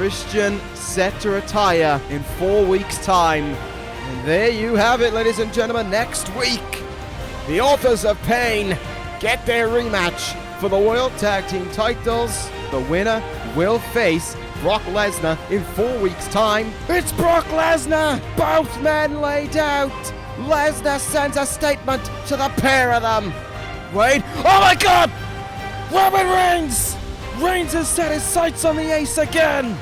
Christian set to retire in 4 weeks' time. And there you have it, ladies and gentlemen. Next week, the Authors of Pain get their rematch for the World Tag Team titles. The winner will face Brock Lesnar in 4 weeks' time. It's Brock Lesnar! Both men laid out. Lesnar sends a statement to the pair of them. Wait, oh my God! Roman Reigns! Reigns has set his sights on the ace again!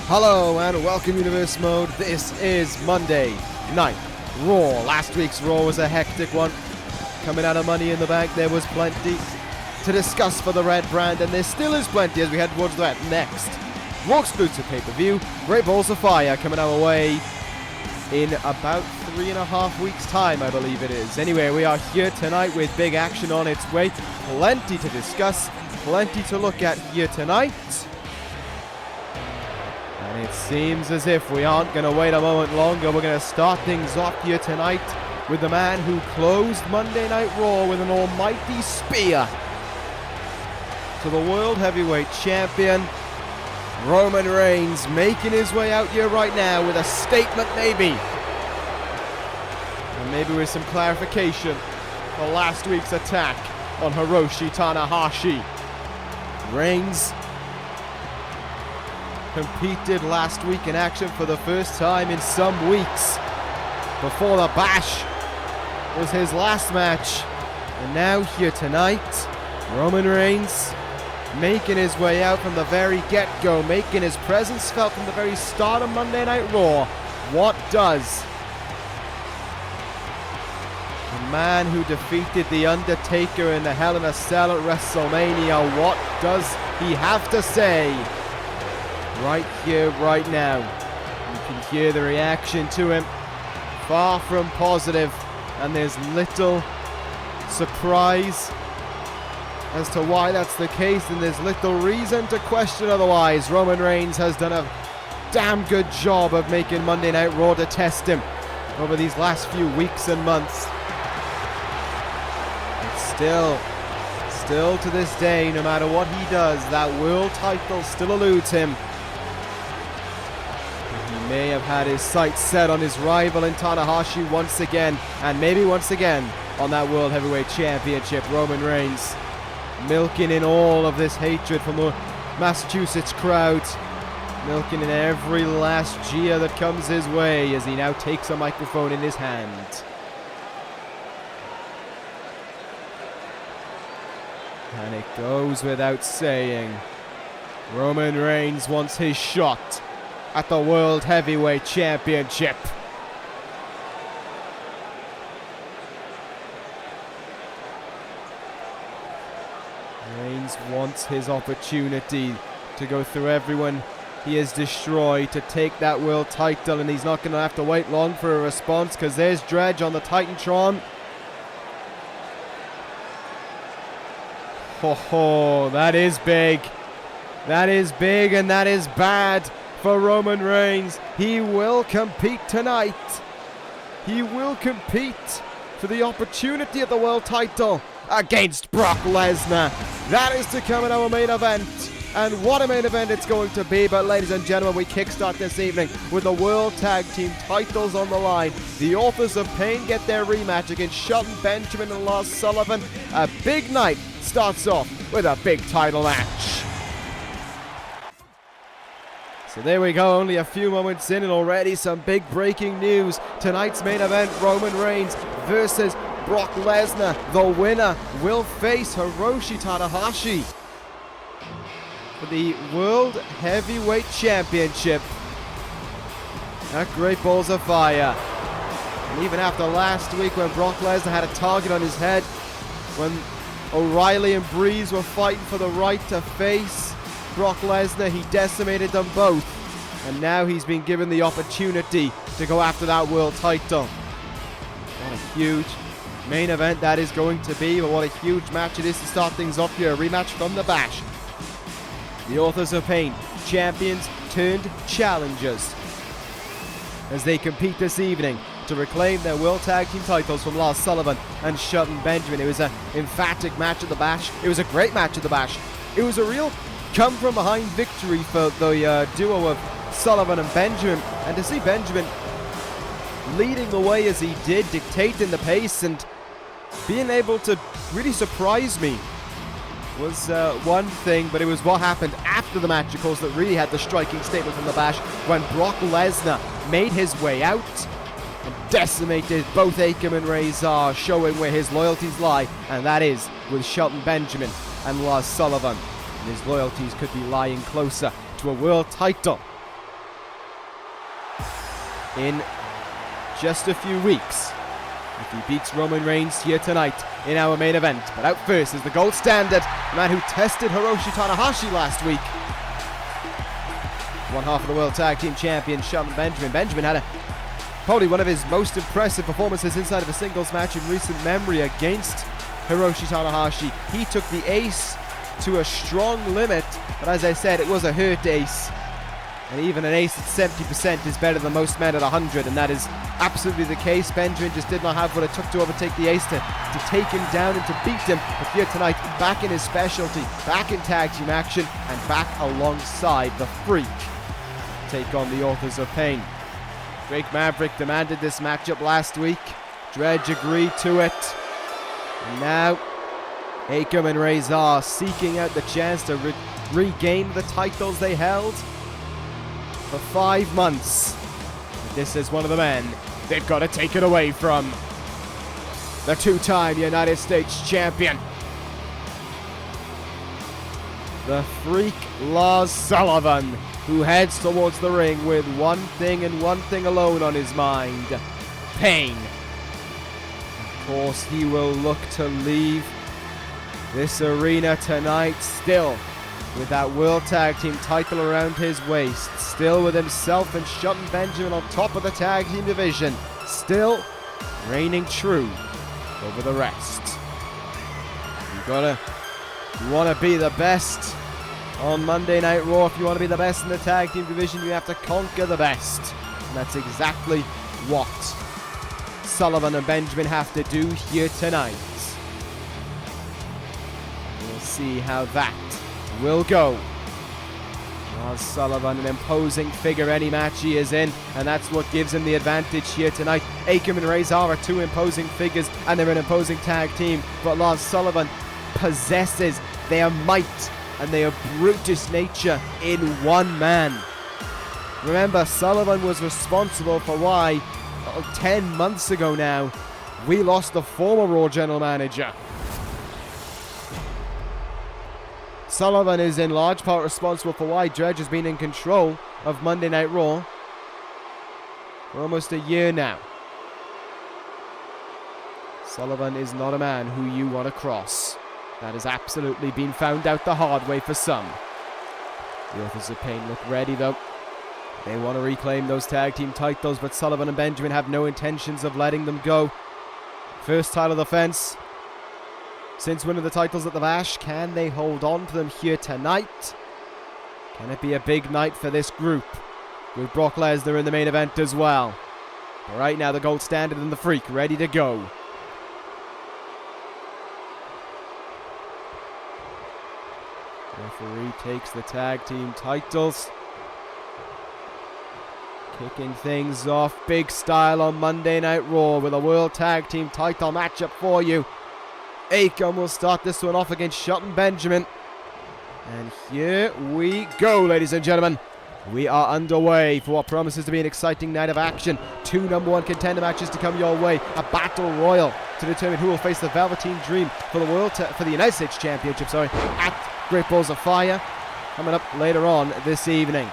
Hello and welcome Universe Mode. This is Monday Night Raw. Last week's Raw was a hectic one. Coming out of Money in the Bank, there was plenty to discuss for the red brand, and there still is plenty as we head towards that next Raw exclusive pay-per-view. Great Balls of Fire coming our way in about 3.5 weeks' time, I believe it is. Anyway, we are here tonight with big action on its way. Plenty to discuss, plenty to look at here tonight. And it seems as if we aren't going to wait a moment longer. We're going to start things off here tonight with the man who closed Monday Night Raw with an almighty spear to the World Heavyweight Champion, Roman Reigns, making his way out here right now with a statement maybe. And maybe with some clarification for last week's attack on Hiroshi Tanahashi. Reigns competed last week in action for the first time in some weeks. Before the Bash was his last match. And now here tonight, Roman Reigns making his way out from the very get-go, making his presence felt from the very start of Monday Night Raw. What does the man who defeated The Undertaker in the Hell in a Cell at WrestleMania, what does he have to say right here, right now? You can hear the reaction to him. Far from positive, and there's little surprise as to why that's the case, and there's little reason to question otherwise. Roman Reigns has done a damn good job of making Monday Night Raw to test him over these last few weeks and months. But still to this day, no matter what he does, that world title still eludes him. He may have had his sights set on his rival in Tanahashi once again, and maybe once again on that World Heavyweight Championship. Roman Reigns milking in all of this hatred from the Massachusetts crowd, milking in every last jeer that comes his way as he now takes a microphone in his hand. And it goes without saying, Roman Reigns wants his shot at the World Heavyweight Championship. Reigns wants his opportunity to go through everyone he has destroyed to take that world title, and he's not going to have to wait long for a response because there's Dredge on the Titantron. Ho ho, that is big. That is big, and that is bad for Roman Reigns. He will compete tonight. He will compete for the opportunity at the world title against Brock Lesnar. That is to come in our main event, and what a main event it's going to be. But ladies and gentlemen, we kickstart this evening with the World Tag Team titles on the line. The Authors of Pain get their rematch against Shelton Benjamin and Lars Sullivan. A big night starts off with a big title match. So there we go, only a few moments in and already some big breaking news. Tonight's main event, Roman Reigns versus Brock Lesnar. The winner will face Hiroshi Tanahashi for the World Heavyweight Championship at Great Balls of Fire. And even after last week when Brock Lesnar had a target on his head, when O'Reilly and Breeze were fighting for the right to face Brock Lesnar, he decimated them both. And now he's been given the opportunity to go after that world title. What a huge main event that is going to be, but what a huge match it is to start things off here. A rematch from the Bash. The Authors of Pain, champions turned challengers, as they compete this evening to reclaim their World Tag Team titles from Lars Sullivan and Shelton Benjamin. It was an emphatic match at the Bash. It was a great match at the Bash. It was a real come from behind victory for the duo of Sullivan and Benjamin. And to see Benjamin leading the way as he did, dictating the pace and being able to really surprise me was one thing, but it was what happened after the match, of course, that really had the striking statement from the Bash when Brock Lesnar made his way out and decimated both Akam and Razor, showing where his loyalties lie, and that is with Shelton Benjamin and Lars Sullivan. And his loyalties could be lying closer to a world title in just a few weeks if he beats Roman Reigns here tonight in our main event. But out first is the gold standard, the man who tested Hiroshi Tanahashi last week. One half of the World Tag Team Champion, Shelton Benjamin. Benjamin had probably one of his most impressive performances inside of a singles match in recent memory against Hiroshi Tanahashi. He took the ace to a strong limit, but as I said, it was a hurt ace. And even an ace at 70% is better than most men at 100, and that is absolutely the case. Benjamin just did not have what it took to overtake the ace to take him down and to beat him. But here tonight, back in his specialty, back in tag team action, and back alongside the Freak. Take on the Authors of Pain. Drake Maverick demanded this matchup last week. Dredge agreed to it. And now, Akam and Razor seeking out the chance to regain the titles they held for 5 months. But this is one of the men they've got to take it away from. The two-time United States champion, the Freak Lars Sullivan, who heads towards the ring with one thing and one thing alone on his mind: pain. Of course, he will look to leave this arena tonight still with that World Tag Team title around his waist, still with himself and Shelton Benjamin on top of the Tag Team division, still reigning true over the rest. You want to be the best on Monday Night Raw. If you want to be the best in the Tag Team division, you have to conquer the best. And that's exactly what Sullivan and Benjamin have to do here tonight. We'll see how that will go. Lars Sullivan, an imposing figure any match he is in, and that's what gives him the advantage here tonight. Akam and Razor are two imposing figures, and they're an imposing tag team, but Lars Sullivan possesses their might and their brutish nature in one man. Remember, Sullivan was responsible for why 10 months ago now we lost the former Raw general manager. Sullivan is in large part responsible for why Dredge has been in control of Monday Night Raw for almost a year now. Sullivan is not a man who you want to cross. That has absolutely been found out the hard way for some. The Authors of Pain look ready though. They want to reclaim those tag team titles, but Sullivan and Benjamin have no intentions of letting them go. First title defense since winning the titles at the Bash. Can they hold on to them here tonight? Can it be a big night for this group with Brock Lesnar in the main event as well? But right now, the gold standard and the Freak ready to go. Referee takes the tag team titles. Kicking things off big style on Monday Night Raw with a World Tag Team title matchup for you. Akam will start this one off against Shelton Benjamin. And here we go, ladies and gentlemen. We are underway for what promises to be an exciting night of action. 2 number 1 contender matches to come your way. A battle royal to determine who will face the Velveteen Dream for the United States Championship, at Great Balls of Fire, coming up later on this evening.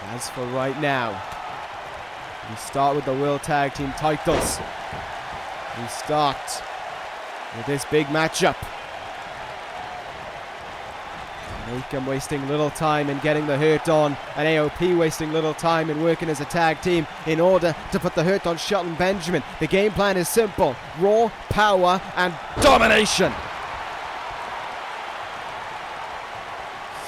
As for right now, we start with the World Tag Team titles. We start with this big matchup. Akam wasting little time in getting the hurt on, and AOP wasting little time in working as a tag team in order to put the hurt on Shelton Benjamin. The game plan is simple: raw power and domination.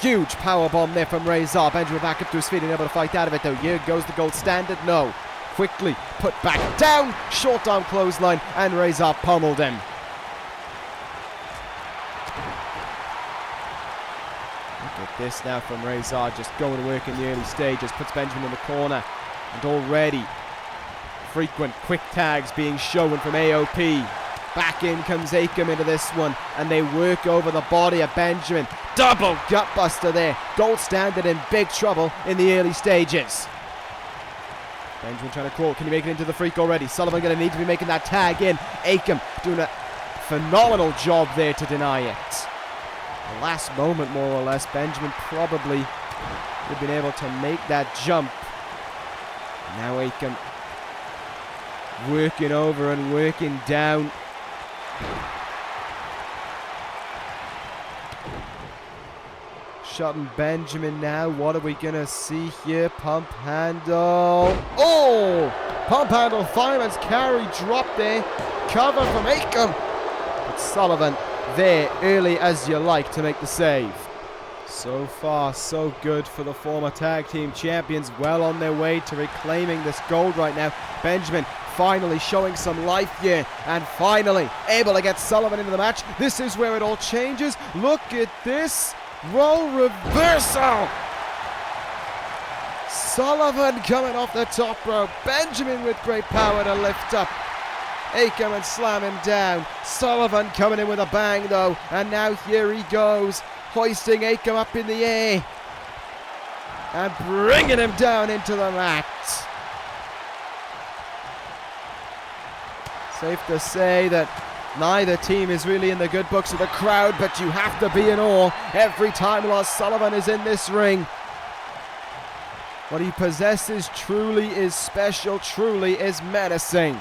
Huge power bomb there from Razor. Benjamin back up to his feet and able to fight out of it though. Here goes the gold standard. No. Quickly put back down. Short arm clothesline, and Razor pummeled him. Get this now from Rezar, just going to work in the early stages, puts Benjamin in the corner, and already frequent quick tags being shown from AOP. Back in comes Akam into this one, and they work over the body of Benjamin. Double gutbuster there. Gold Standard in big trouble in the early stages. Benjamin trying to crawl. Can he make it into the freak already? Sullivan going to need to be making that tag in. Akam doing a phenomenal job there to deny it. The last moment, more or less, Benjamin probably would have been able to make that jump. Now Akam working over and working down. Shutting Benjamin now. What are we going to see here? Pump handle. Oh! Pump handle. Fireman's carry drop there. Cover from Akam. But Sullivan there early as you like to make the save. So far, so good for the former tag team champions. Well on their way to reclaiming this gold right now. Benjamin finally showing some life here and finally able to get Sullivan into the match. This is where it all changes. Look at this. Role reversal. Sullivan coming off the top rope. Benjamin with great power to lift up Akam and slam him down. Sullivan coming in with a bang though, and now here he goes, hoisting Akam up in the air and bringing him down into the mat. Safe to say that neither team is really in the good books of the crowd, but you have to be in awe every time Lars Sullivan is in this ring. What he possesses truly is special, truly is menacing.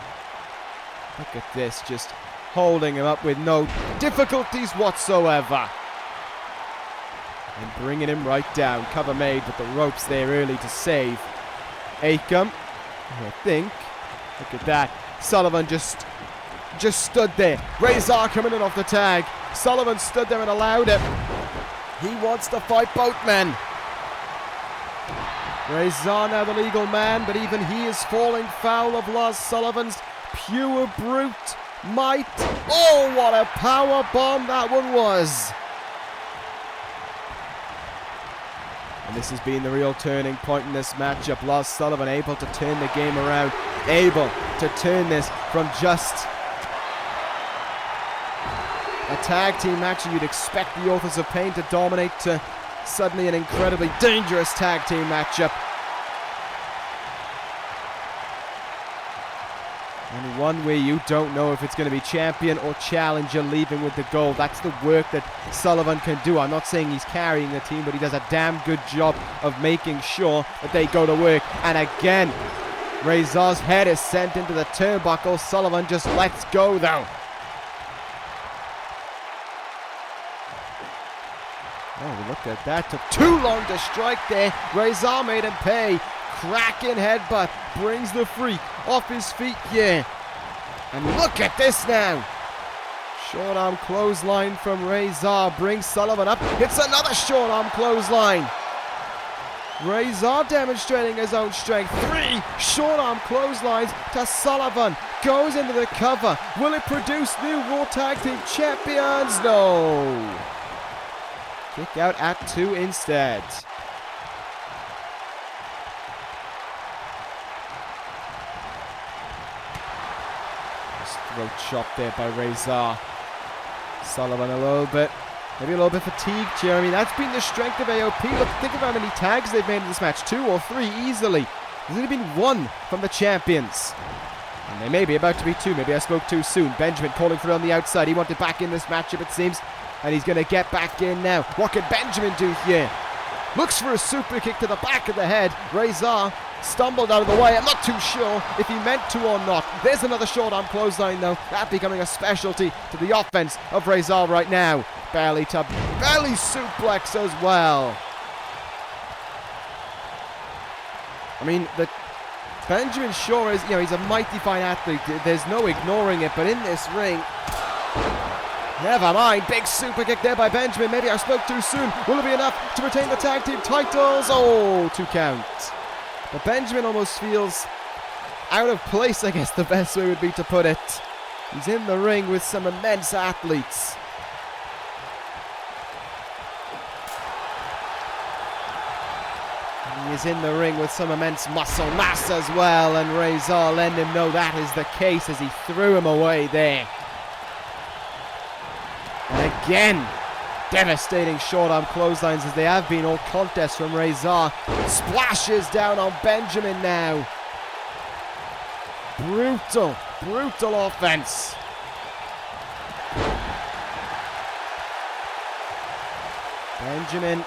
Look at this, just holding him up with no difficulties whatsoever. And bringing him right down. Cover made with the ropes there early to save Akam. I think. Look at that. Sullivan just stood there. Rezar coming in off the tag. Sullivan stood there and allowed it. He wants to fight both men. Rezar now the legal man, but even he is falling foul of Lars Sullivan's pure brute might. Oh, what a power bomb that one was. And this has been the real turning point in this matchup. Lars Sullivan able to turn the game around, able to turn this from just a tag team match you'd expect the Authors of Pain to dominate to suddenly an incredibly dangerous tag team matchup. And one where you don't know if it's going to be champion or challenger leaving with the gold. That's the work that Sullivan can do. I'm not saying he's carrying the team, but he does a damn good job of making sure that they go to work. And again, Rezar's head is sent into the turnbuckle. Sullivan just lets go though. Oh, look at that. Took too long to strike there. Rezar made him pay. Cracking headbutt. Brings the freak off his feet, yeah. And look at this now. Short arm clothesline from Rezar. Brings Sullivan up. It's another short arm clothesline. Rezar demonstrating his own strength. 3 short arm clotheslines to Sullivan. Goes into the cover. Will it produce new Raw Tag Team Champions? No. Kick out at 2 instead. Throat chop there by Rezar. Sullivan maybe a little bit fatigued here. I mean, that's been the strength of AOP. Look, think of how many tags they've made in this match. 2 or 3 easily. There's only been 1 from the champions. And they may be about to be 2. Maybe I spoke too soon. Benjamin calling for it on the outside. He wanted back in this matchup, it seems. And he's going to get back in now. What can Benjamin do here? Looks for a super kick to the back of the head. Rezar stumbled out of the way. I'm not too sure if he meant to or not. There's another short arm clothesline though. That becoming a specialty to the offense of Rezar right now. Belly to belly suplex as well. I mean, Benjamin sure is, he's a mighty fine athlete. There's no ignoring it, but in this ring, never mind. Big super kick there by Benjamin. Maybe I spoke too soon. Will it be enough to retain the tag team titles? Oh, 2 count. But Benjamin almost feels out of place, I guess the best way would be to put it. He's in the ring with some immense athletes. is in the ring with some immense muscle mass as well, and Rezar letting him know that is the case as he threw him away there. And again, devastating short arm clotheslines as they have been all contests from Rezar. Splashes down on Benjamin now. Brutal, brutal offense. Benjamin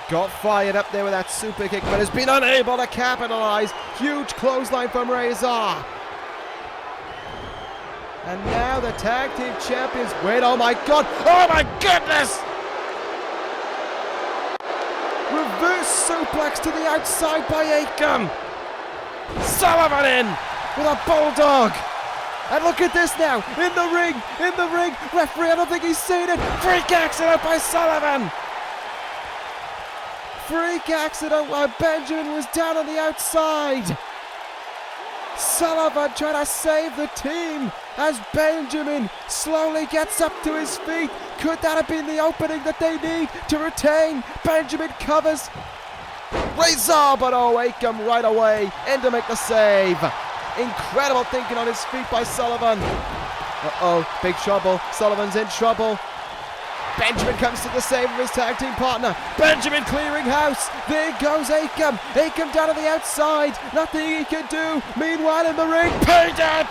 got fired up there with that super kick, but has been unable to capitalize. Huge clothesline from Rezar. And now the tag team champions. Wait, oh my god! Oh my goodness! Reverse suplex to the outside by Akam. Sullivan in with a bulldog. And look at this now. In the ring. Referee, I don't think he's seen it. Freak accident by Sullivan. Freak accident while Benjamin was down on the outside. Sullivan trying to save the team as Benjamin slowly gets up to his feet. Could that have been the opening that they need to retain? Benjamin covers Rezar, but Akam right away in to make the save. Incredible thinking on his feet by Sullivan. Big trouble. Sullivan's in trouble. Benjamin comes to the save of his tag team partner. Benjamin clearing house. There goes Akam. Akam down on the outside. Nothing he can do. Meanwhile in the ring, paid it.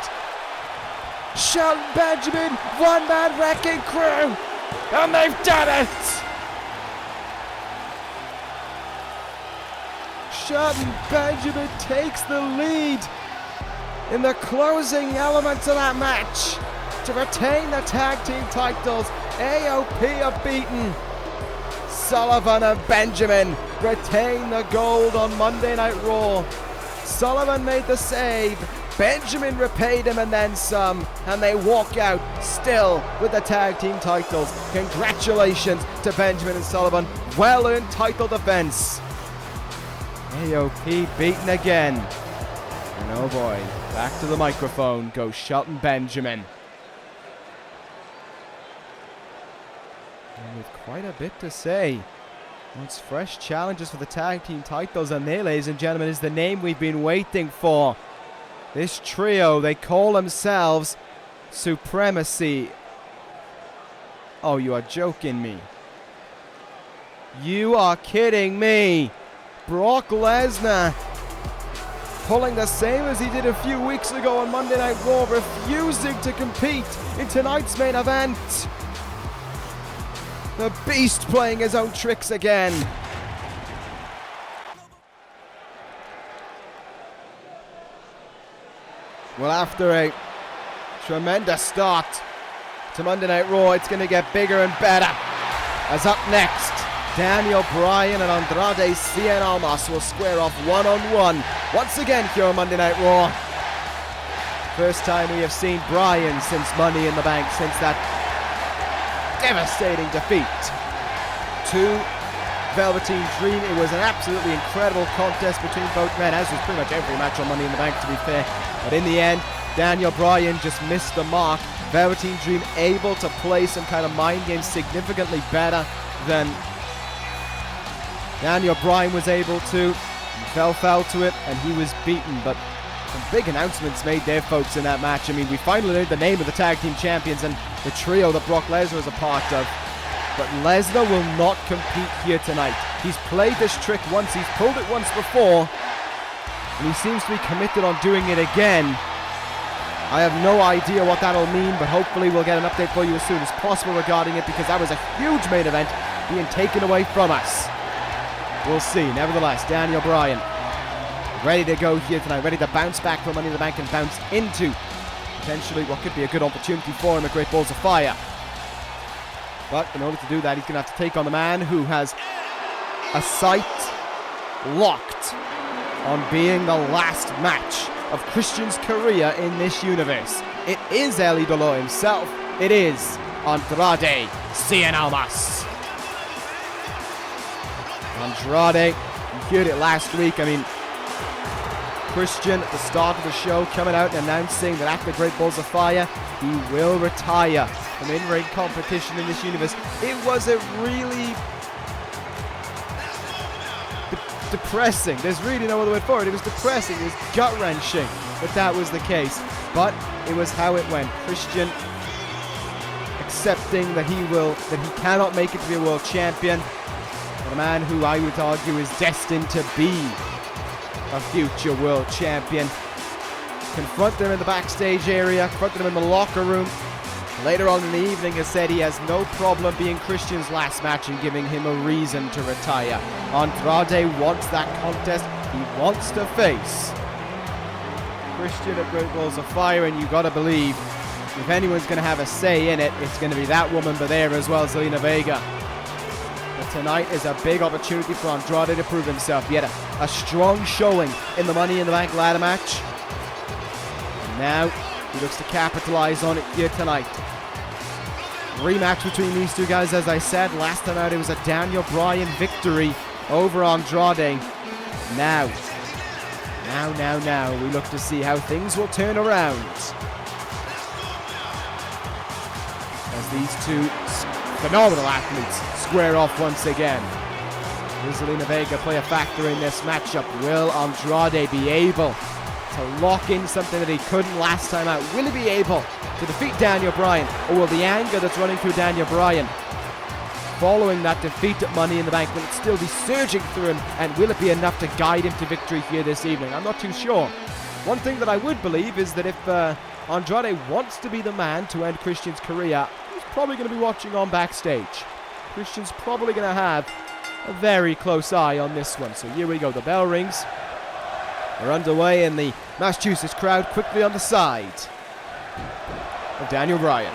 Shelton Benjamin, one-man wrecking crew. And they've done it. Shelton Benjamin takes the lead in the closing elements of that match to retain the tag team titles. AOP are beaten. Sullivan and Benjamin retain the gold on Monday Night Raw. Sullivan made the save. Benjamin repaid him and then some. And they walk out still with the tag team titles. Congratulations to Benjamin and Sullivan. Well-earned title defense. AOP beaten again. And oh boy, back to the microphone goes Shelton Benjamin. And with quite a bit to say. Wants fresh challenges for the tag team titles, and there, ladies and gentlemen, is the name we've been waiting for. This trio, they call themselves Supremacy. Oh, you are joking me. You are kidding me. Brock Lesnar pulling the same as he did a few weeks ago on Monday Night Raw, refusing to compete in tonight's main event. The Beast playing his own tricks again. Well, after a tremendous start to Monday Night Raw, it's going to get bigger and better. As up next, Daniel Bryan and Andrade Cien Almas will square off one-on-one once again here on Monday Night Raw. First time we have seen Bryan since Money in the Bank, since that devastating defeat to Velveteen Dream. It was an absolutely incredible contest between both men, as was pretty much every match on Money in the Bank, to be fair. But in the end, Daniel Bryan just missed the mark. Velveteen Dream able to play some kind of mind game significantly better than Daniel Bryan was able to. He fell foul to it and he was beaten, but some big announcements made there, folks, in that match. I mean, we finally learned the name of the tag team champions and the trio that Brock Lesnar is a part of. But Lesnar will not compete here tonight. He's played this trick once, he's pulled it once before, and he seems to be committed on doing it again. I have no idea what that'll mean, but hopefully we'll get an update for you as soon as possible regarding it, because that was a huge main event being taken away from us. We'll see. Nevertheless, Daniel Bryan ready to go here tonight, ready to bounce back from Money in the Bank and bounce into potentially what could be a good opportunity for him at Great Balls of Fire. But in order to do that, he's going to have to take on the man who has a sight locked on being the last match of Christian's career in this universe. It is El Idolo himself. It is Andrade Cien Almas. Andrade, you heard it last week. I mean, Christian at the start of the show coming out and announcing that after Great Balls of Fire, he will retire from in-ring competition in this universe. It was a really depressing. There's really no other word for it. It was depressing. It was gut-wrenching that was the case. But it was how it went. Christian accepting that he cannot make it to be a world champion. But a man who I would argue is destined to be a future world champion. Confronted him in the backstage area, confronted him in the locker room. Later on in the evening has said he has no problem being Christian's last match and giving him a reason to retire. Andrade wants that contest. He wants to face Christian at Great Balls of Fire, and you gotta believe if anyone's gonna have a say in it, it's gonna be that woman, but there as well, Zelina Vega. But tonight is a big opportunity for Andrade to prove himself. He had a strong showing in the Money in the Bank ladder match. And now he looks to capitalize on it here tonight. Rematch between these two guys, as I said. Last time out it was a Daniel Bryan victory over Andrade. Now, we look to see how things will turn around as these two phenomenal athletes square off once again. Will Zelina Vega play a factor in this matchup? Will Andrade be able to lock in something that he couldn't last time out? Will he be able to defeat Daniel Bryan? Or will the anger that's running through Daniel Bryan following that defeat at Money in the Bank, will it still be surging through him, and will it be enough to guide him to victory here this evening? I'm not too sure. One thing that I would believe is that if Andrade wants to be the man to end Christian's career, he's probably going to be watching on backstage. Christian's probably going to have a very close eye on this one. So here we go, the bell rings. We're underway, and the Massachusetts crowd quickly on the side of Daniel Bryan.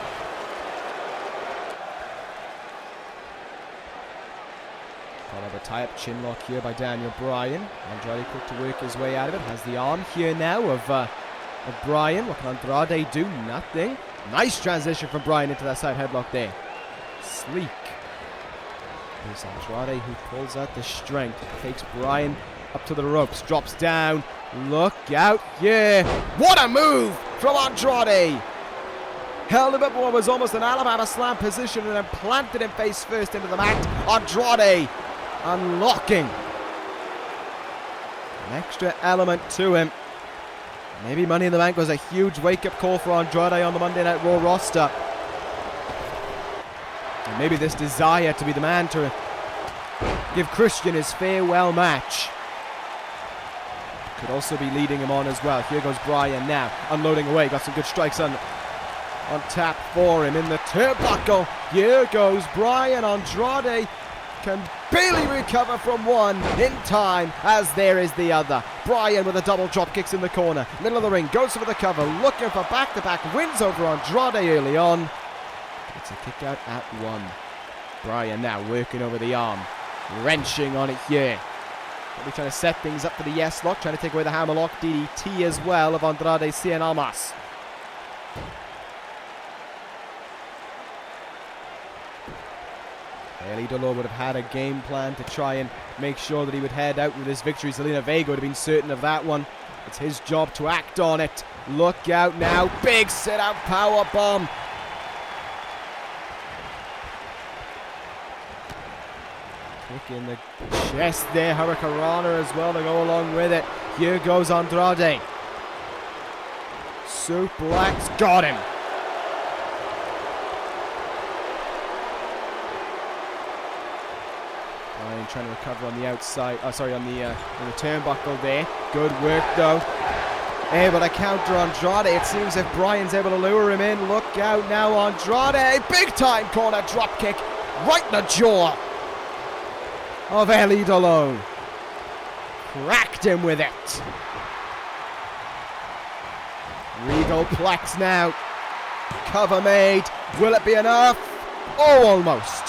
Got a tie-up chin lock here by Daniel Bryan. Andrade quick to work his way out of it. Has the arm here now of Bryan. What can Andrade do? Nothing. Nice transition from Bryan into that side headlock there. Sleek. There's Andrade who pulls out the strength. Takes Bryan up to the ropes. Drops down. Look out. Yeah. What a move from Andrade. Held him up what was almost an Alabama slam position and then planted him face first into the mat. Andrade unlocking an extra element to him. Maybe Money in the Bank was a huge wake-up call for Andrade on the Monday Night Raw roster. And maybe this desire to be the man to give Christian his farewell match could also be leading him on as well. Here goes Bryan now, unloading away. Got some good strikes on tap for him in the turnbuckle. Here goes Bryan. Andrade can barely recover from one in time, as there is the other. Bryan with a double drop kicks in the corner. Middle of the ring, goes for the cover, looking for back-to-back wins over Andrade early on. It's a kick out at one. Bryan now working over the arm, wrenching on it here. Probably trying to set things up for the yes lock, trying to take away the hammerlock DDT as well of Andrade, Cien, Almas. Idolo would have had a game plan to try and make sure that he would head out with this victory. Zelina Vega would have been certain of that one. It's his job to act on it. Look out now. Big sit-out power bomb. Kick in the chest there. Hurricanrana as well to go along with it. Here goes Andrade. Suplex. Got him. Trying to recover on the outside, on the turnbuckle there. Good work though. Able to counter Andrade. It seems if Bryan's able to lure him in. Look out now, Andrade. Big time corner drop kick right in the jaw of El Idolo. Cracked him with it. Regal Plex now. Cover made. Will it be enough? Oh, almost.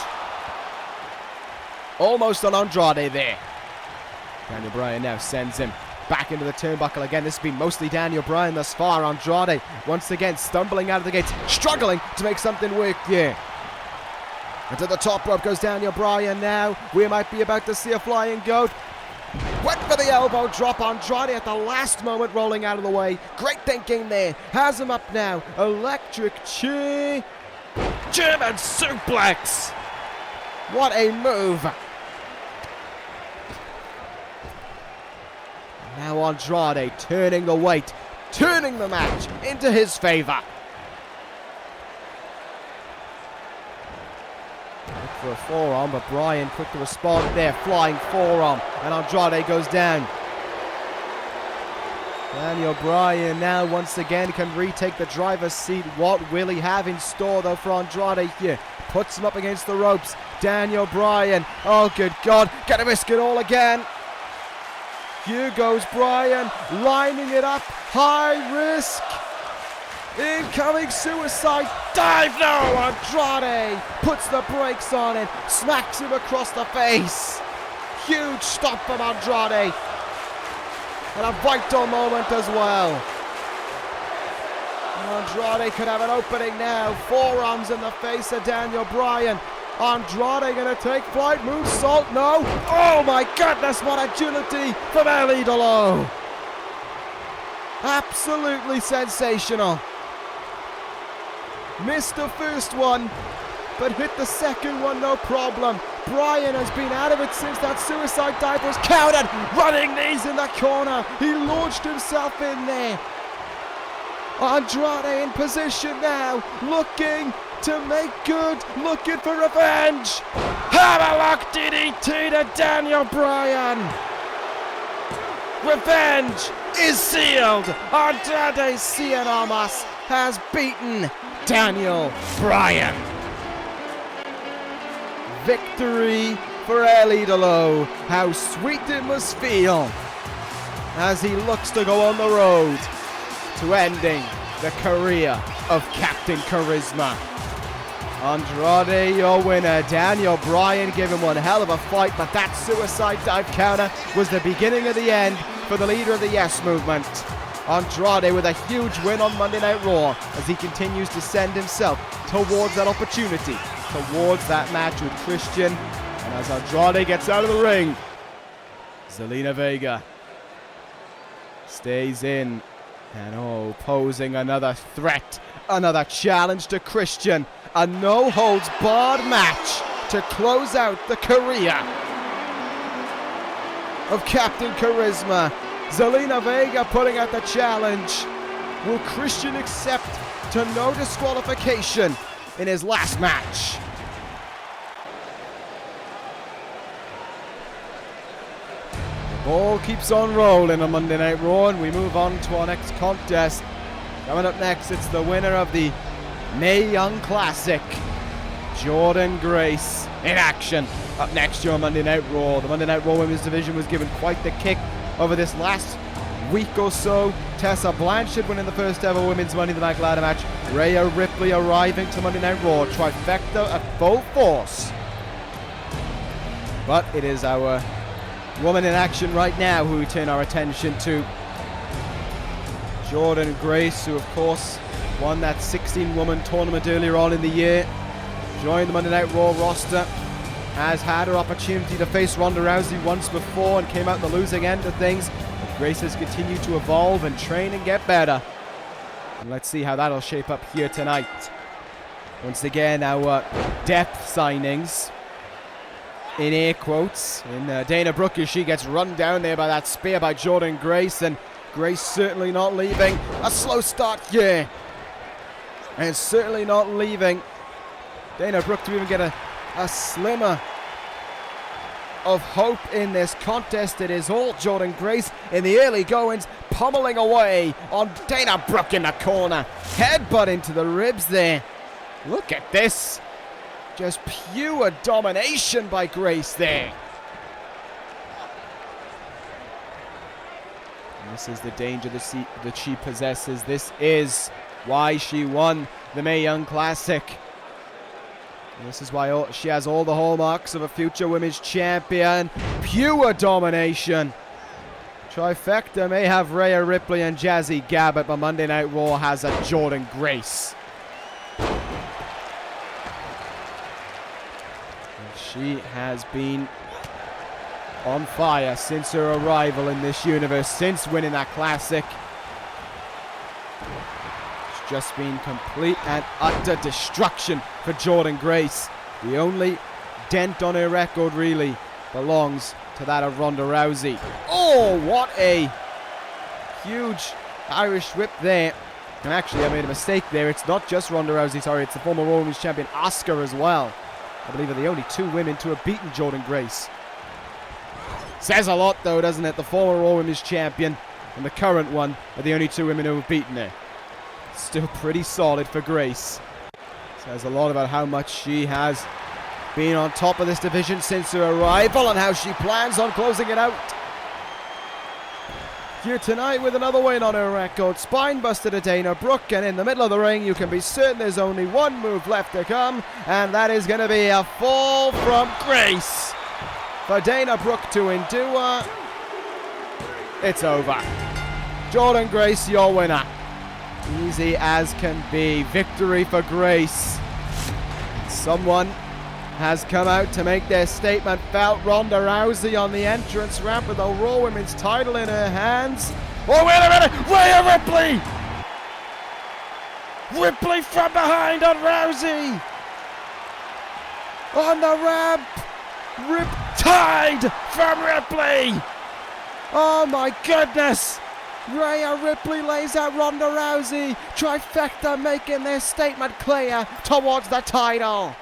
Almost on Andrade there. Daniel Bryan now sends him back into the turnbuckle again. This has been mostly Daniel Bryan thus far. Andrade once again stumbling out of the gates, struggling to make something work here. And to the top rope goes Daniel Bryan now. We might be about to see a flying goat. Went for the elbow drop. Andrade at the last moment rolling out of the way. Great thinking there. Has him up now. Electric chair. German suplex. What a move. Now Andrade turning the weight, turning the match into his favor. Look for a forearm, but Bryan quick to respond there. Flying forearm, and Andrade goes down. Daniel Bryan now once again can retake the driver's seat. What will he have in store though for Andrade here? Puts him up against the ropes. Daniel Bryan, oh good God, gonna risk it all again. Here goes Bryan, lining it up, high risk. Incoming suicide dive, no! Andrade puts the brakes on it, smacks him across the face. Huge stop from Andrade. And a vital moment as well. Andrade could have an opening now. Forearms in the face of Daniel Bryan. Andrade going to take flight. Moonsault, no. Oh my goodness, what agility from El Idolo. Absolutely sensational. Missed the first one, but hit the second one no problem. Bryan has been out of it since that suicide dive was countered. Running knees in the corner. He launched himself in there. Andrade in position now, looking to make good, looking for revenge. Hammerlock DDT to Daniel Bryan. Revenge is sealed. Andrade Cien Almas has beaten Daniel Bryan. Victory for El Idolo. How sweet it must feel as he looks to go on the road to ending the career of Captain Charisma. Andrade, your winner. Daniel Bryan giving one hell of a fight, but that suicide dive counter was the beginning of the end for the leader of the Yes Movement. Andrade with a huge win on Monday Night Raw as he continues to send himself towards that opportunity, towards that match with Christian. And as Andrade gets out of the ring, Zelina Vega stays in and posing another threat, another challenge to Christian. A no-holds-barred match to close out the career of Captain Charisma. Zelina Vega putting out the challenge. Will Christian accept to no disqualification in his last match? The ball keeps on rolling on Monday Night Raw, and we move on to our next contest. Coming up next, it's the winner of the Mae Young Classic, Jordynne Grace, in action. Up next year on Monday Night Raw. The Monday Night Raw Women's Division was given quite the kick over this last week or so. Tessa Blanchard winning the first ever Women's Money in the Bank ladder match. Rhea Ripley arriving to Monday Night Raw. Trifecta at full force. But it is our woman in action right now who we turn our attention to. Jordynne Grace, who of course won that 16-woman tournament earlier on in the year. Joined the Monday Night Raw roster. Has had her opportunity to face Ronda Rousey once before and came out the losing end of things. But Grace has continued to evolve and train and get better. And let's see how that'll shape up here tonight. Once again, our depth signings, in air quotes, in Dana Brooke as she gets run down there by that spear by Jordynne Grace. And Grace certainly not leaving a slow start here. And certainly not leaving Dana Brooke to even get a slimmer of hope in this contest. It is all Jordynne Grace in the early goings, pummeling away on Dana Brooke in the corner. Headbutt into the ribs there. Look at this. Just pure domination by Grace there. And this is the danger that she possesses. This is why she won the Mae Young Classic. And this is why she has all the hallmarks of a future women's champion. Pure domination. Trifecta may have Rhea Ripley and Jazzy Gabert, but Monday Night Raw has a Jordynne Grace. And she has been on fire since her arrival in this universe, since winning that classic. Just been complete and utter destruction for Jordynne Grace. The only dent on her record really belongs to that of Ronda Rousey. Oh, what a huge Irish whip there. And actually, I made a mistake there. It's not just Ronda Rousey, sorry, it's the former Raw Women's Champion Asuka as well. I believe are the only two women to have beaten Jordynne Grace. Says a lot though, doesn't it? The former Raw Women's Champion and the current one are the only two women who have beaten her. Still pretty solid for Grace. Says a lot about how much she has been on top of this division since her arrival and how she plans on closing it out. Here tonight with another win on her record. Spinebuster to Dana Brooke, and in the middle of the ring you can be certain there's only one move left to come, and that is going to be a fall from Grace for Dana Brooke to endure. It's over. Jordynne Grace, your winner. Easy as can be. Victory for Grace. Someone has come out to make their statement felt. Ronda Rousey on the entrance ramp with the Raw Women's title in her hands. Oh, wait a minute! Rhea Ripley! Ripley from behind on Rousey! On the ramp! Riptide from Ripley! Oh my goodness! Rhea Ripley lays out Ronda Rousey. Trifecta making their statement clear towards the title.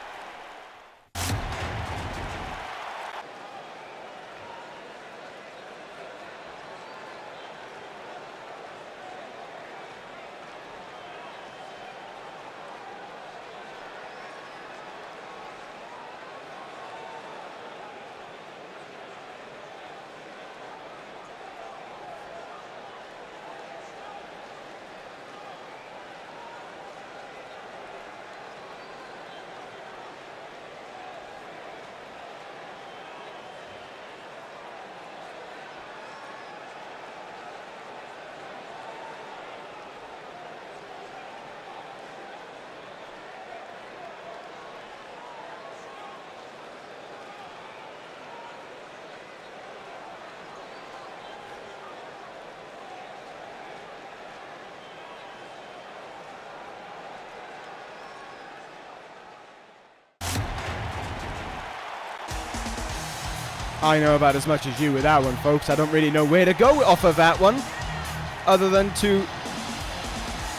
I know about as much as you with that one, folks. I don't really know where to go off of that one, other than to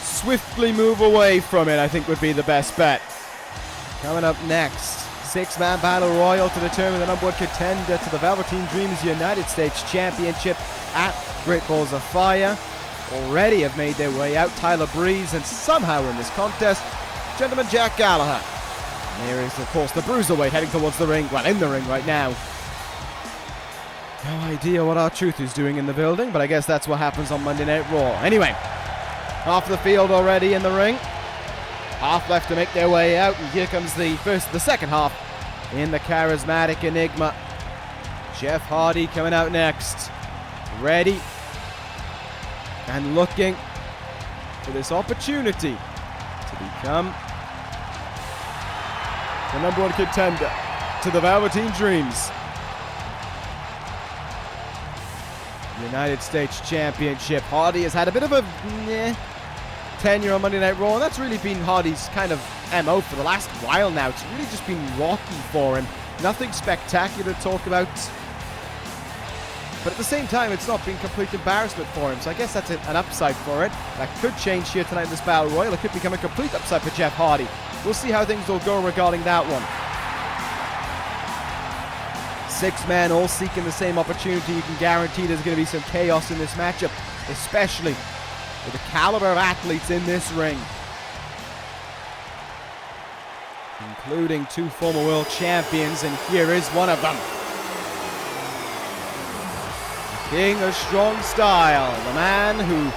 swiftly move away from it, I think would be the best bet. Coming up next, six-man battle royal to determine the number one contender to the Velveteen Dream's United States Championship at Great Balls of Fire. Already have made their way out Tyler Breeze, and somehow in this contest, gentleman Jack Gallagher. And here is, of course, the Bruiserweight heading towards the ring, well, in the ring right now. No idea what R-Truth is doing in the building, but I guess that's what happens on Monday Night Raw. Anyway, half the field already in the ring. Half left to make their way out, and here comes the second half in the charismatic Enigma. Jeff Hardy coming out next. Ready and looking for this opportunity to become the number one contender to the Velveteen Dreams United States Championship. Hardy has had a bit of a tenure on Monday Night Raw, and that's really been Hardy's kind of MO for the last while now. It's really just been rocky for him. Nothing spectacular to talk about, but at the same time, it's not been complete embarrassment for him, so I guess that's an upside for it. That could change here tonight in this Battle Royal. It could become a complete upside for Jeff Hardy. We'll see how things will go regarding that one. Six men all seeking the same opportunity. You can guarantee there's going to be some chaos in this matchup, especially with the caliber of athletes in this ring, including two former world champions, and here is one of them. The king of strong style, the man who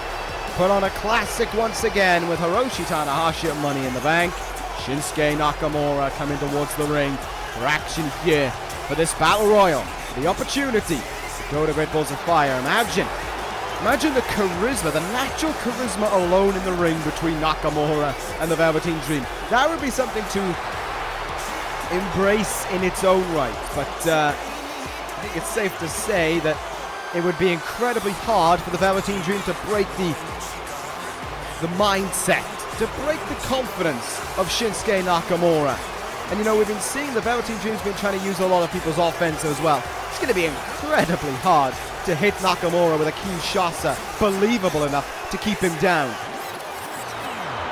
put on a classic once again with Hiroshi Tanahashi at Money in the Bank. Shinsuke Nakamura coming towards the ring for action here for this Battle Royal. The opportunity to go to Great Balls of Fire. Imagine the charisma, the natural charisma alone in the ring between Nakamura and the Velveteen Dream. That would be something to embrace in its own right. But I think it's safe to say that it would be incredibly hard for the Velveteen Dream to break the mindset, to break the confidence of Shinsuke Nakamura. And you know, we've been seeing the Velveteen Dream's been trying to use a lot of people's offense as well. It's going to be incredibly hard to hit Nakamura with a Kinshasa, believable enough to keep him down.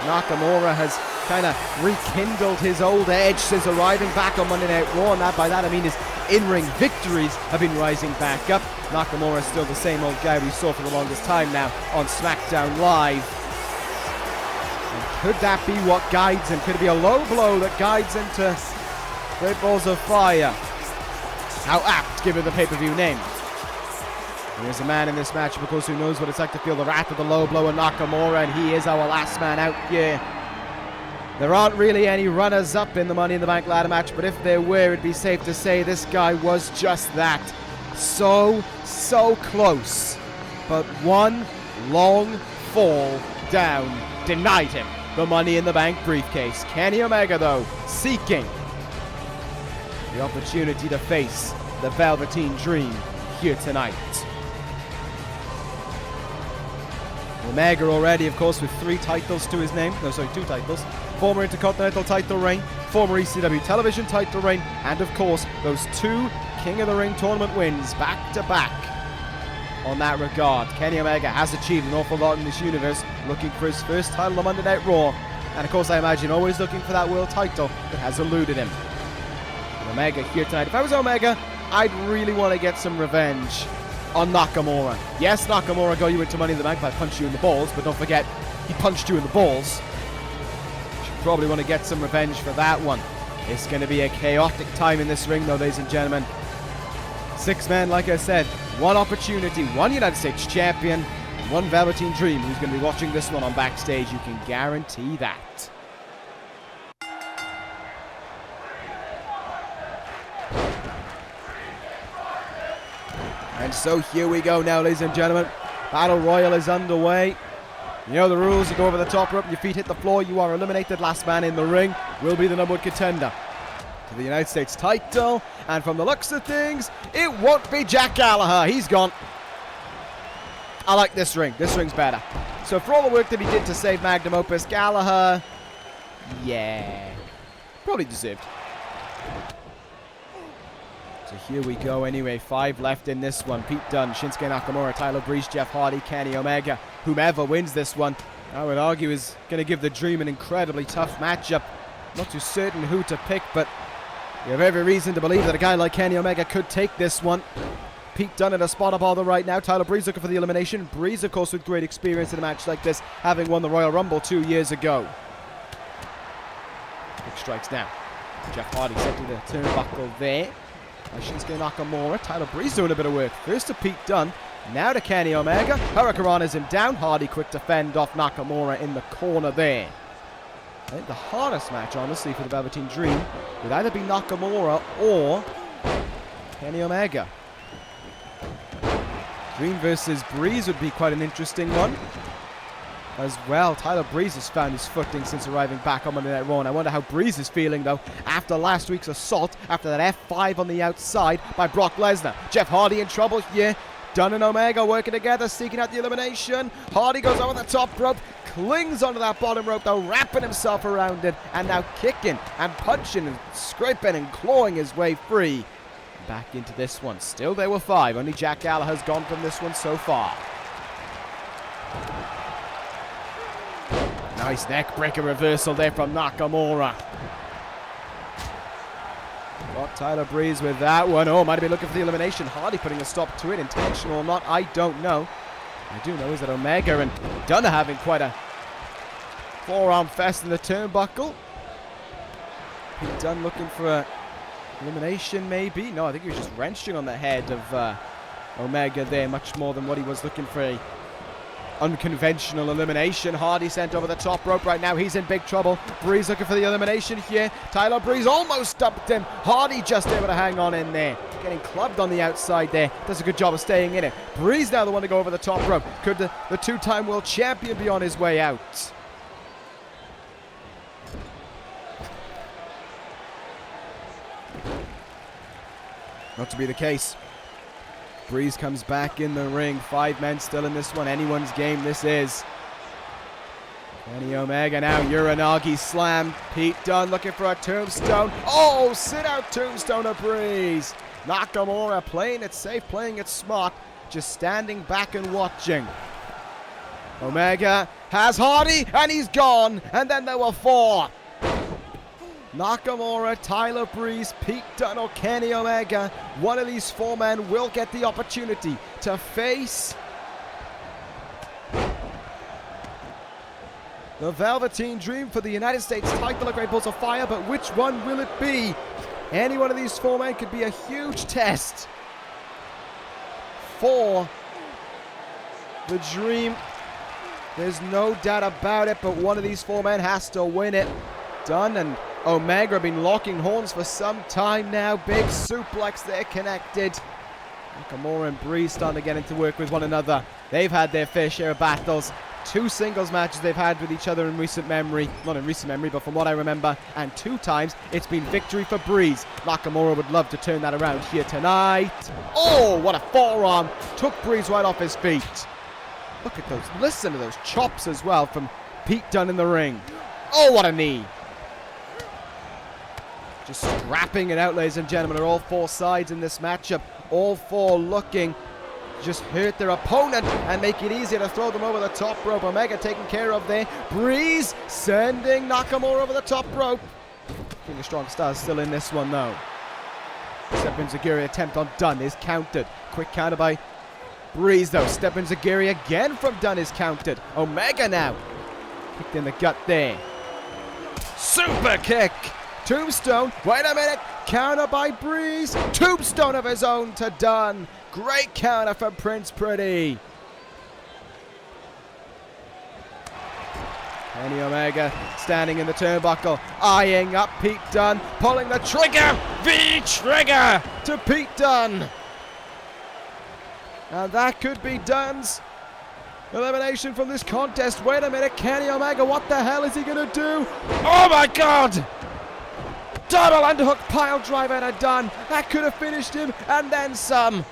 Nakamura has kind of rekindled his old edge since arriving back on Monday Night Raw, and by that I mean his in-ring victories have been rising back up. Nakamura is still the same old guy we saw for the longest time now on SmackDown Live. And could that be what guides him? Could it be a low blow that guides him to Great Balls of Fire? How apt, given the pay-per-view name. There's a man in this match, of course, who knows what it's like to feel the wrath of the low blow in Nakamura, and he is our last man out here. There aren't really any runners-up in the Money in the Bank ladder match, but if there were, it'd be safe to say this guy was just that. So close. But one long fall down denied him the Money in the Bank briefcase. Kenny Omega, though, seeking the opportunity to face the Velveteen Dream here tonight. Omega already, of course, with 3 titles to his name. No, sorry, 2 titles. Former Intercontinental title reign, former ECW television title reign, and of course, those 2 King of the Ring tournament wins back to back. On that regard, Kenny Omega has achieved an awful lot in this universe, looking for his first title on Monday Night Raw. And of course, I imagine always looking for that world title that has eluded him. And Omega here tonight. If I was Omega, I'd really want to get some revenge on Nakamura. Yes, Nakamura got you into Money in the Bank by punching you in the balls, but don't forget, he punched you in the balls. Should probably want to get some revenge for that one. It's going to be a chaotic time in this ring, though, ladies and gentlemen. 6 men, like I said, 1 opportunity, 1 United States champion, 1 Velveteen Dream who's going to be watching this one on Backstage. You can guarantee that. And so here we go now, ladies and gentlemen. Battle Royal is underway. You know the rules. You go over the top rope, your feet hit the floor, you are eliminated. Last man in the ring will be the #1 contender to the United States title. And from the looks of things, it won't be Jack Gallagher. He's gone. I like this ring. This ring's better. So for all the work that he did to save Magnum Opus, Gallagher, yeah, probably deserved. So here we go anyway, 5 left in this one. Pete Dunne, Shinsuke Nakamura, Tyler Breeze, Jeff Hardy, Kenny Omega. Whomever wins this one, I would argue is going to give the Dream an incredibly tough matchup. Not too certain who to pick, but you have every reason to believe that a guy like Kenny Omega could take this one. Pete Dunne at a spot up bother right now. Tyler Breeze looking for the elimination. Breeze, of course, with great experience in a match like this, having won the Royal Rumble 2 years ago. Big strikes now. Jeff Hardy set to the turnbuckle there. Shinsuke Nakamura. Tyler Breeze doing a bit of work. First to Pete Dunne, now to Kenny Omega. Hurricane is him down. Hardy quick to fend off Nakamura in the corner there. I think the hardest match, honestly, for the Velveteen Dream would either be Nakamura or Kenny Omega. Dream versus Breeze would be quite an interesting one as well. Tyler Breeze has found his footing since arriving back on Monday Night Raw, and I wonder how Breeze is feeling, though, after last week's assault, after that F5 on the outside by Brock Lesnar. Jeff Hardy in trouble here. Dunne and Omega working together, seeking out the elimination. Hardy goes over the top rope, clings onto that bottom rope, though, wrapping himself around it, and now kicking and punching and scraping and clawing his way free. Back into this one. Still there were 5. Only Jack Gallagher's gone from this one so far. Nice neck breaker reversal there from Nakamura. Got Tyler Breeze with that one. Oh, might have been looking for the elimination. Hardy putting a stop to it. Intentional or not, I don't know. I do know is that Omega and Dunne are having quite a forearm fest in the turnbuckle. Pete Dunne looking for a elimination, maybe? No, I think he was just wrenching on the head of Omega there, much more than what he was looking for a unconventional elimination. Hardy sent over the top rope right now. He's in big trouble. Breeze looking for the elimination here. Tyler Breeze almost dumped him. Hardy just able to hang on in there. Getting clubbed on the outside there. Does a good job of staying in it. Breeze now the one to go over the top rope. Could the 2-time world champion be on his way out? Not to be the case. Breeze comes back in the ring. 5 men still in this one. Anyone's game this is. Kenny Omega now. Uranagi slam. Pete Dunne looking for a tombstone. Oh, sit out tombstone of Breeze. Nakamura playing it safe, playing it smart. just standing back and watching. Omega has Hardy, and he's gone. And then there were 4. Nakamura, Tyler Breeze, Pete Dunne, or Kenny Omega. One of these 4 men will get the opportunity to face the Velveteen Dream for the United States title at Great Balls of Fire, but which one will it be? Any one of these 4 men could be a huge test for the Dream. There's no doubt about it, but one of these 4 men has to win it. Dunne and Omega have been locking horns for some time now. Big suplex there connected. Nakamura and Breeze starting to get into work with one another. They've had their fair share of battles. 2 singles matches they've had with each other in recent memory. Not in recent memory, but from what I remember. And 2 times it's been victory for Breeze. Nakamura would love to turn that around here tonight. Oh, what a forearm. Took Breeze right off his feet. Look at those. Listen to those chops as well from Pete Dunne in the ring. Oh, what a knee. Just scrapping it out, ladies and gentlemen, are all 4 sides in this matchup. All 4 looking just hurt their opponent and make it easier to throw them over the top rope. Omega taken care of there. Breeze sending Nakamura over the top rope. King of Strong Stars still in this one, though. Step Enziguri attempt on Dunne is countered. Quick counter by Breeze, though. Step Enziguri again from Dunne is countered. Omega now. Kicked in the gut there. Super kick. Tombstone. Wait a minute. Counter by Breeze. Tombstone of his own to Dunne. Great counter for Prince Pretty. Kenny Omega standing in the turnbuckle, eyeing up Pete Dunne, pulling the trigger. The trigger to Pete Dunne. And that could be Dunne's elimination from this contest. Wait a minute, Kenny Omega, what the hell is he going to do? Oh my God! Double underhook pile driver to Dunne. That could have finished him, and then some.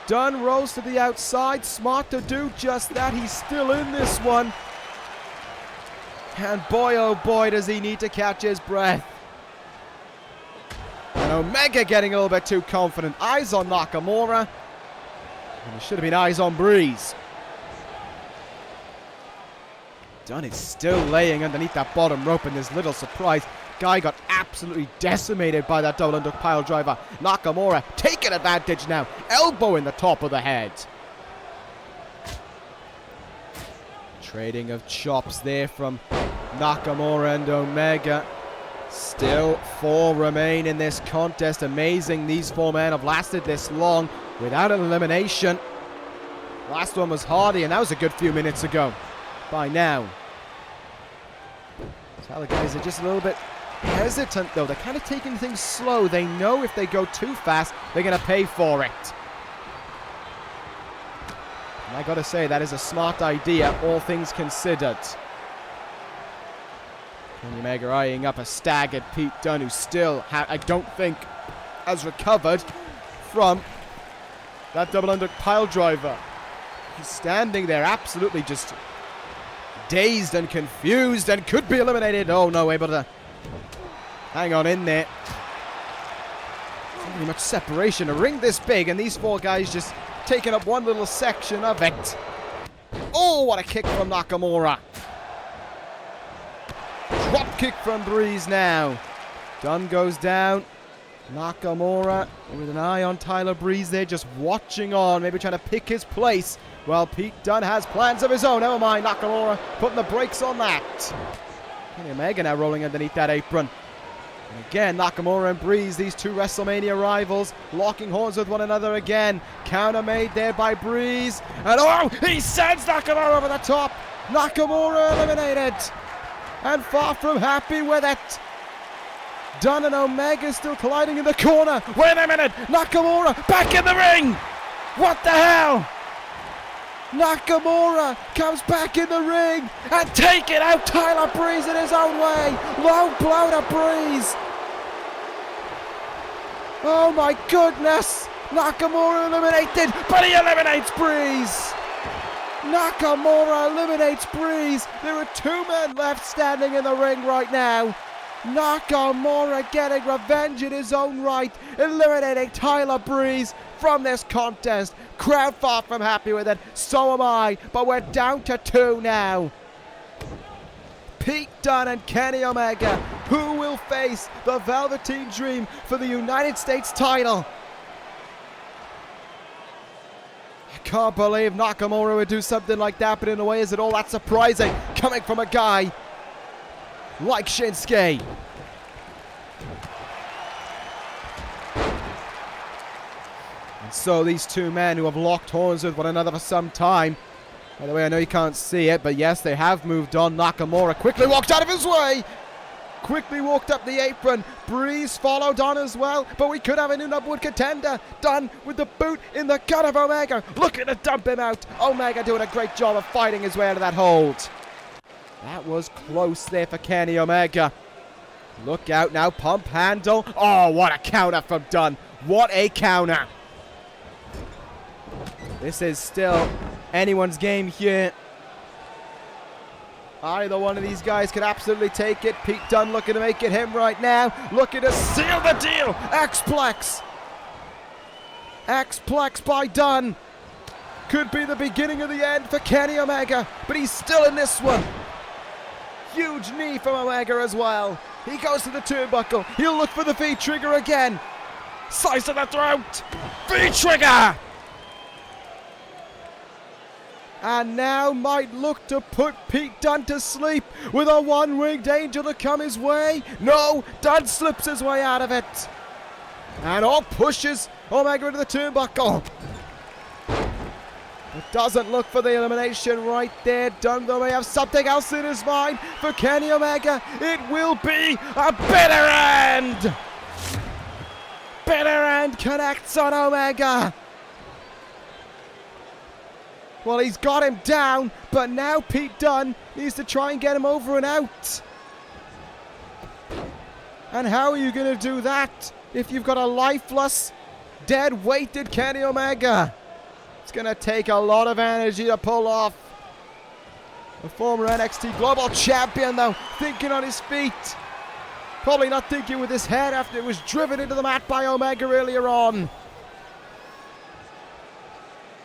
Dunne rolls to the outside. Smart to do just that. He's still in this one. And boy, oh boy, does he need to catch his breath. And Omega getting a little bit too confident. Eyes on Nakamura. And it should have been eyes on Breeze. Dunne is still laying underneath that bottom rope, and there's little surprise. Guy got absolutely decimated by that double underhook pile driver. Nakamura taking advantage now. Elbow in the top of the head. Trading of chops there from Nakamura and Omega. Still 4 remain in this contest. Amazing these 4 men have lasted this long without an elimination. Last one was Hardy, and that was a good few minutes ago. By now. So the guys are just a little bit hesitant, though. They're kind of taking things slow. They know if they go too fast, they're going to pay for it. And I got to say, that is a smart idea, all things considered. Kenny Omega eyeing up a staggered Pete Dunne, who still, I don't think, has recovered from that double underhook pile driver. He's standing there absolutely just dazed and confused and could be eliminated. Oh no, able to hang on in there. Not really much separation. A ring this big and these 4 guys just taking up one little section of it. Oh, what a kick from Nakamura. Drop kick from Breeze now. Dunne goes down. Nakamura with an eye on Tyler Breeze there, just watching on, maybe trying to pick his place. Well, Pete Dunne has plans of his own. Never mind, Nakamura putting the brakes on that. Kenny Omega now rolling underneath that apron. And again, Nakamura and Breeze, these 2 WrestleMania rivals, locking horns with one another again. Counter made there by Breeze. And oh, he sends Nakamura over the top. Nakamura eliminated. And far from happy with it. Dunne and Omega still colliding in the corner. Wait a minute, Nakamura back in the ring. What the hell? Nakamura comes back in the ring and taking out Tyler Breeze in his own way. Low blow to Breeze. Oh my goodness. Nakamura eliminated, but he eliminates Breeze. Nakamura eliminates Breeze. There are 2 men left standing in the ring right now. Nakamura getting revenge in his own right, eliminating Tyler Breeze from this contest. Crowd far from happy with it, so am I, but we're down to 2 now. Pete Dunne and Kenny Omega, who will face the Velveteen Dream for the United States title. I can't believe Nakamura would do something like that, but in a way, is it all that surprising coming from a guy like Shinsuke? And so these two men who have locked horns with one another for some time. By the way, I know you can't see it, but yes, they have moved on. Nakamura quickly walked out of his way. Quickly walked up the apron. Breeze followed on as well, but we could have a new number 1 contender. Dunne with the boot in the gut of Omega. Looking to dump him out. Omega doing a great job of fighting his way out of that hold. That was close there for Kenny Omega. Look out now, pump handle. Oh, what a counter from Dunne. What a counter. This is still anyone's game here. Either one of these guys could absolutely take it. Pete Dunne looking to make it him right now. Looking to seal the deal. X-Plex. X-Plex by Dunne. Could be the beginning of the end for Kenny Omega, but he's still in this one. Huge knee from Omega as well. He goes to the turnbuckle. He'll look for the V-trigger again. Slice of the throat. V-trigger. And now might look to put Pete Dunne to sleep with a one-winged angel to come his way. No, Dunne slips his way out of it. And pushes Omega into the turnbuckle. But doesn't look for the elimination right there. Dunne though may have something else in his mind for Kenny Omega. It will be a bitter end. Bitter end connects on Omega. Well, he's got him down, but now Pete Dunne needs to try and get him over and out. And how are you going to do that if you've got a lifeless, dead-weighted Kenny Omega? It's going to take a lot of energy to pull off. The former NXT Global Champion, though, thinking on his feet. Probably not thinking with his head after it was driven into the mat by Omega earlier on.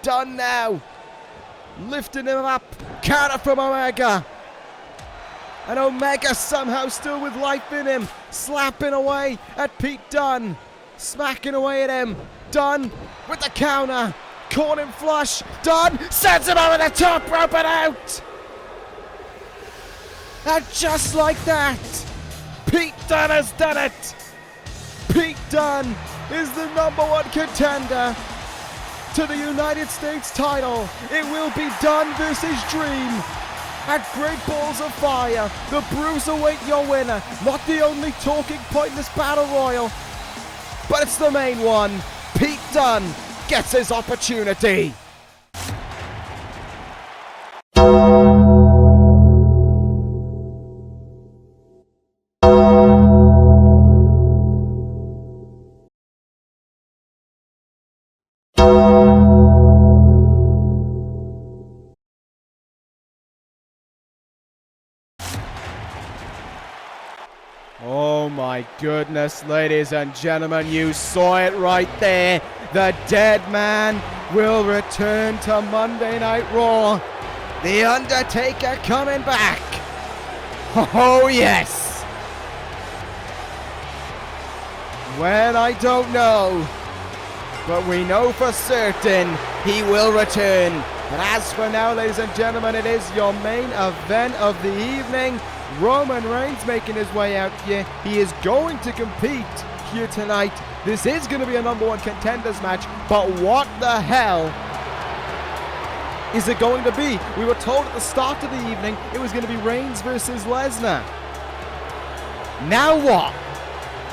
Dunne now. Lifting him up, counter from Omega. And Omega somehow still with life in him, slapping away at Pete Dunne, smacking away at him. Dunne with the counter, caught him flush. Dunne sends him over the top rope and out. And just like that, Pete Dunne has done it. Pete Dunne is the #1 contender to the United States title. It will be Dunne versus Dream at Great Balls of Fire. The Bruiserweight your winner. Not the only talking point in this battle royal, but it's the main one. Pete Dunne gets his opportunity. Oh my goodness, ladies and gentlemen, you saw it right there. The dead man will return to Monday Night Raw. The Undertaker coming back. Oh yes. When I don't know, but we know for certain he will return. But as for now, ladies and gentlemen, it is your main event of the evening. Roman Reigns making his way out here. He is going to compete here tonight. This is going to be a #1 contenders match, but what the hell is it going to be? We were told at the start of the evening it was going to be Reigns versus Lesnar. Now what?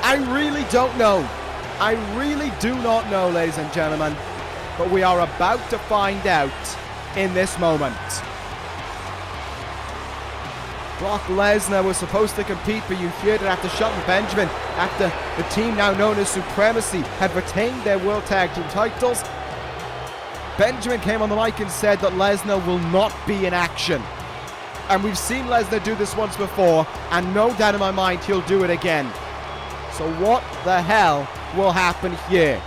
I really don't know. I really do not know, ladies and gentlemen, but we are about to find out in this moment. Brock Lesnar was supposed to compete, but you heard it after Shelton Benjamin, after the team now known as Supremacy had retained their World Tag Team titles. Benjamin came on the mic and said that Lesnar will not be in action. And we've seen Lesnar do this once before, and no doubt in my mind he'll do it again. So what the hell will happen here?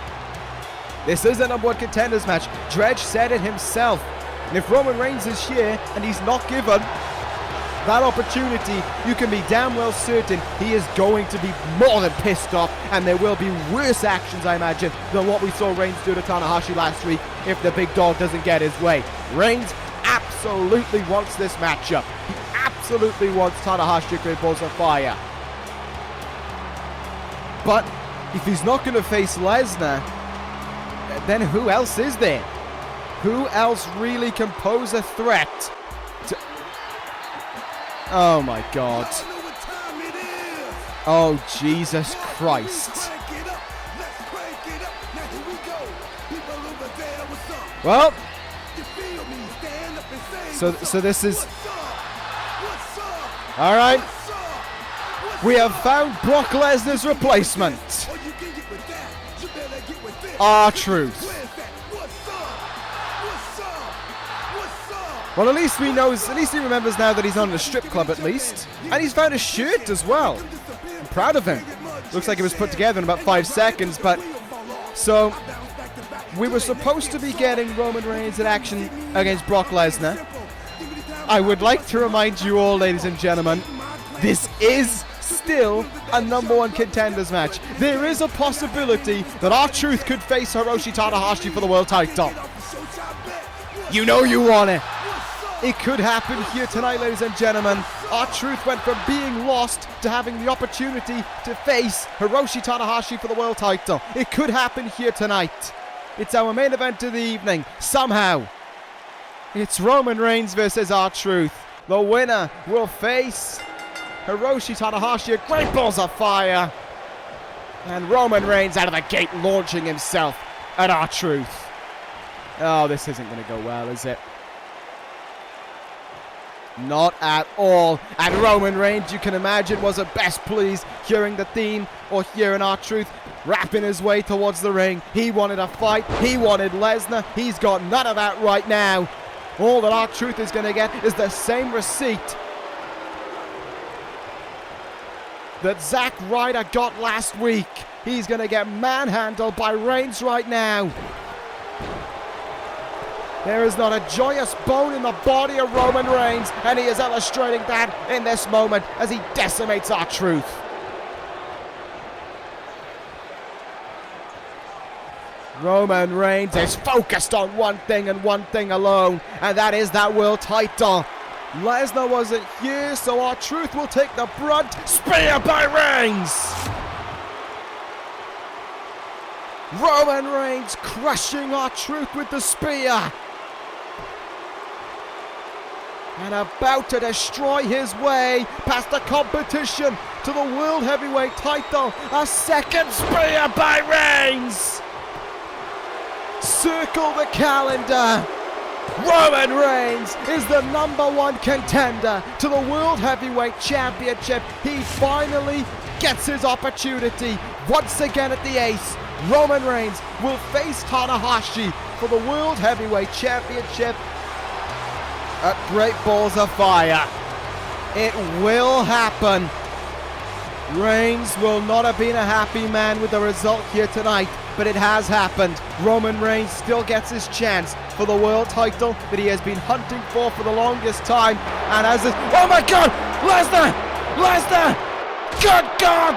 This is a number one contenders match. Dredge said it himself. And if Roman Reigns is here and he's not given that opportunity, you can be damn well certain he is going to be more than pissed off, and there will be worse actions, I imagine, than what we saw Reigns do to Tanahashi last week if the big dog doesn't get his way. Reigns absolutely wants this matchup. He absolutely wants Tanahashi to create balls of fire. But if he's not going to face Lesnar, then who else is there? Who else really can pose a threat to... Oh my God. Oh Jesus Christ. Well, so this is... Alright. We have found Brock Lesnar's replacement. R-Truth. Well, at least he remembers now that he's not in a strip club at least. And he's found a shirt as well. I'm proud of him. Looks like it was put together in about 5 seconds, but... So, we were supposed to be getting Roman Reigns in action against Brock Lesnar. I would like to remind you all, ladies and gentlemen, this is still a number one contenders match. There is a possibility that R-Truth could face Hiroshi Tanahashi for the world title. You know you want it. It could happen here tonight, ladies and gentlemen. R-Truth went from being lost to having the opportunity to face Hiroshi Tanahashi for the world title. It could happen here tonight. It's our main event of the evening. Somehow, it's Roman Reigns versus R-Truth. The winner will face Hiroshi Tanahashi at Great Balls of Fire. And Roman Reigns out of the gate launching himself at R-Truth. Oh, this isn't going to go well, is it? Not at all. And Roman Reigns, you can imagine, wasn't best pleased hearing the theme or hearing R-Truth rapping his way towards the ring. He wanted a fight. He wanted Lesnar. He's got none of that right now. All that R-Truth is going to get is the same receipt that Zack Ryder got last week. He's going to get manhandled by Reigns right now. There is not a joyous bone in the body of Roman Reigns, and he is illustrating that in this moment as he decimates R-Truth. Roman Reigns is focused on one thing and one thing alone, and that is that world title. Lesnar wasn't here, so R-Truth will take the brunt. Spear by Reigns! Roman Reigns crushing R-Truth with the spear. And about to destroy his way past the competition to the World Heavyweight title. A second spear by Reigns. Circle the calendar. Roman Reigns is the number one contender to the World Heavyweight Championship. He finally gets his opportunity. Once again at the Ace, Roman Reigns will face Tanahashi for the World Heavyweight Championship at Great Balls of Fire. It will happen. Reigns will not have been a happy man with the result here tonight, but it has happened. Roman Reigns still gets his chance for the world title that he has been hunting for the longest time. And as this, oh my God, Lesnar! Lesnar! Good God!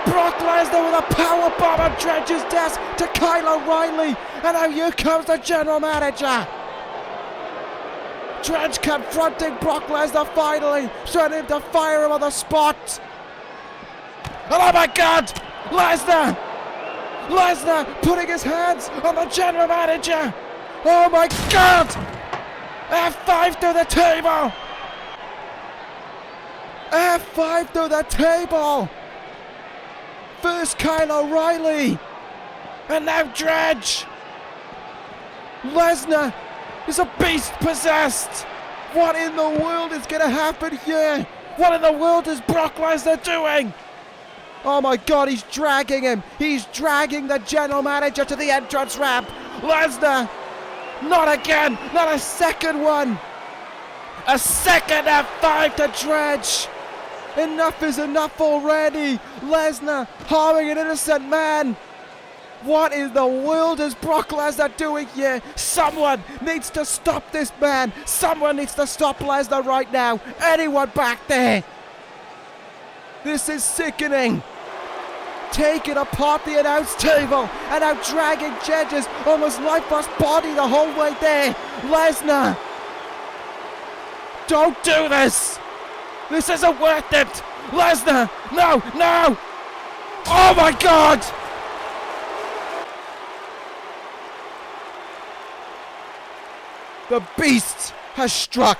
Brock Lesnar with a powerbomb on Dredge's desk to Kyle O'Reilly. And now here comes the general manager. Dredge confronting Brock Lesnar finally, trying him to fire him on the spot. And oh my God! Lesnar! Lesnar putting his hands on the general manager. Oh my God! F5 to the table! F5 to the table! First Kyle O'Reilly, and now Dredge. Lesnar is a beast possessed. What in the world is going to happen here? What in the world is Brock Lesnar doing? Oh my God, he's dragging him. He's dragging the general manager to the entrance ramp. Lesnar, not again, not a second one. A second F5 to Dredge. Enough is enough already. Lesnar harming an innocent man. What in the world is Brock Lesnar doing here? Someone needs to stop this man. Someone needs to stop Lesnar right now. Anyone back there? This is sickening. Taking apart the announce table and now dragging Jedge's almost lifeless body the whole way there. Lesnar, don't do this. This isn't worth it. Lesnar, no, no. Oh my God. The beast has struck.